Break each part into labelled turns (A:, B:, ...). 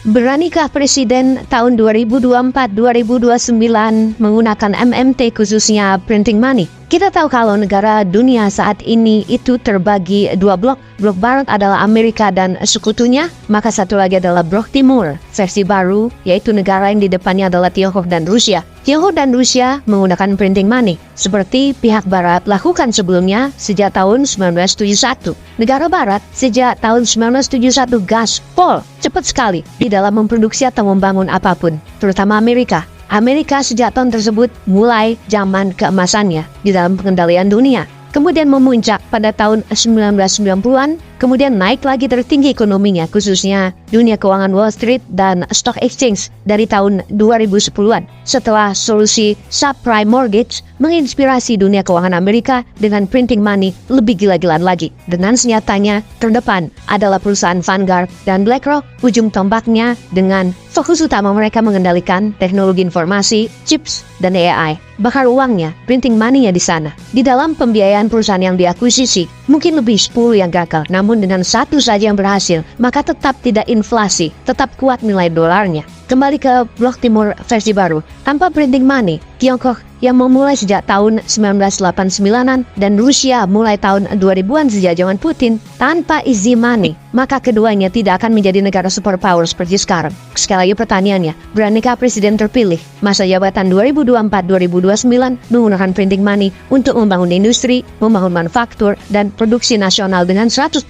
A: Beranikah Presiden tahun 2024-2029 menggunakan MMT khususnya printing money? Kita tahu kalau negara dunia saat ini itu terbagi dua blok. Blok barat adalah Amerika dan sekutunya, maka satu lagi adalah blok timur, versi baru, yaitu negara yang di depannya adalah Tiongkok dan Rusia. Tiongkok dan Rusia menggunakan printing money, seperti pihak barat lakukan sebelumnya sejak tahun 1971. Negara barat sejak tahun 1971 gaspol cepat sekali di dalam memproduksi atau membangun apapun, terutama Amerika. Amerika sejak tahun tersebut mulai zaman keemasannya di dalam pengendalian dunia. Kemudian memuncak pada tahun 1990-an, kemudian naik lagi tertinggi ekonominya, khususnya dunia keuangan Wall Street dan Stock Exchange dari tahun 2010-an. Setelah solusi subprime mortgage menginspirasi dunia keuangan Amerika dengan printing money lebih gila-gilaan lagi. Dengan senjatanya terdepan adalah perusahaan Vanguard dan BlackRock, ujung tombaknya dengan fokus utama mereka mengendalikan teknologi informasi, chips, dan AI. Bakar uangnya, printing money-nya di sana. Di dalam pembiayaan perusahaan yang diakuisisi, mungkin lebih 10 yang gagal, namun dengan satu saja yang berhasil, maka tetap tidak inflasi, tetap kuat nilai dolarnya. Kembali ke blok timur versi baru, tanpa printing money, Tiongkok yang memulai sejak tahun 1989-an dan Rusia mulai tahun 2000-an sejak zaman Putin, tanpa easy money, maka keduanya tidak akan menjadi negara superpower seperti sekarang. Sekali lagi pertanyaannya, beranikah presiden terpilih masa jabatan 2024-2029 menggunakan printing money untuk membangun industri, membangun manufaktur, dan produksi nasional dengan 100%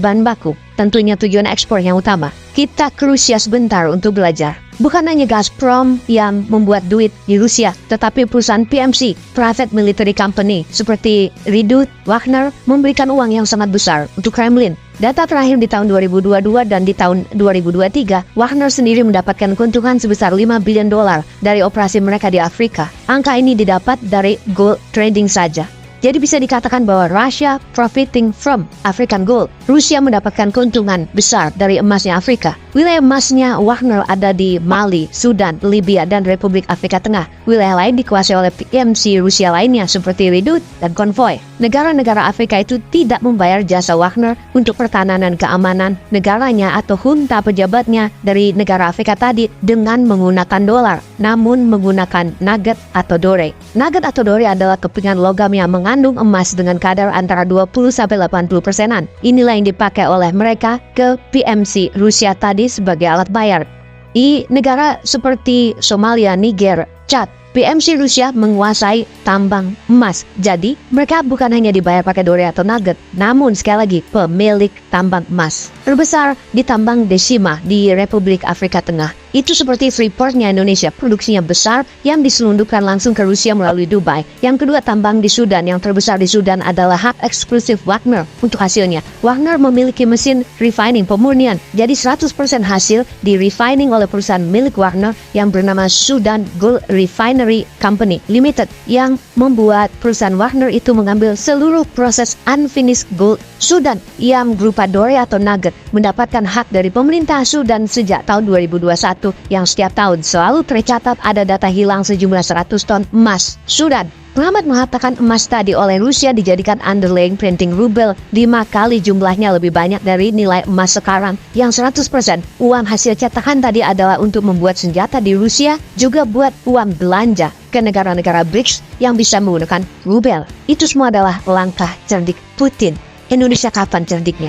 A: bahan baku? Tentunya tujuan ekspor yang utama. Kita ke Rusia sebentar untuk belajar. Bukan hanya Gazprom yang membuat duit di Rusia, tetapi perusahaan PMC, Private Military Company, seperti Redut, Wagner, memberikan uang yang sangat besar untuk Kremlin. Data terakhir di tahun 2022 dan di tahun 2023, Wagner sendiri mendapatkan keuntungan sebesar $5 billion dari operasi mereka di Afrika. Angka ini didapat dari gold trading saja. Jadi bisa dikatakan bahwa Russia profiting from African gold. Rusia mendapatkan keuntungan besar dari emasnya Afrika. Wilayah emasnya Wagner ada di Mali, Sudan, Libya, dan Republik Afrika Tengah. Wilayah lain dikuasai oleh PMC Rusia lainnya seperti Redut dan Konvoy. Negara-negara Afrika itu tidak membayar jasa Wagner untuk pertahanan dan keamanan negaranya atau junta pejabatnya dari negara Afrika tadi dengan menggunakan dolar, namun menggunakan nugget atau dore. Nugget atau dore adalah kepingan logam yang mengandung emas dengan kadar antara 20-80%. Inilah yang dipakai oleh mereka ke PMC Rusia tadi sebagai alat bayar. Di negara seperti Somalia, Niger, Chad, PMC Rusia menguasai tambang emas. Jadi, mereka bukan hanya dibayar pakai dore atau nugget, namun sekali lagi pemilik tambang emas terbesar di tambang Decima di Republik Afrika Tengah. Itu seperti Freeport-nya Indonesia, produksinya besar yang diselundupkan langsung ke Rusia melalui Dubai. Yang kedua, tambang di Sudan, yang terbesar di Sudan adalah hak eksklusif Wagner untuk hasilnya. Wagner memiliki mesin refining pemurnian, jadi 100% hasil di refining oleh perusahaan milik Wagner yang bernama Sudan Gold Refinery Company Limited, yang membuat perusahaan Wagner itu mengambil seluruh proses unfinished gold Sudan yang berupa dore atau nugget, mendapatkan hak dari pemerintah Sudan sejak tahun 2021, yang setiap tahun selalu tercatat ada data hilang sejumlah 100 ton emas Sudan. Pengamat mengatakan emas tadi oleh Rusia dijadikan underlying printing rubel 5 kali jumlahnya lebih banyak dari nilai emas sekarang, yang 100% uang hasil cetakan tadi adalah untuk membuat senjata di Rusia, juga buat uang belanja ke negara-negara BRICS yang bisa menggunakan rubel. Itu semua adalah langkah cerdik Putin. Indonesia kapan cerdiknya?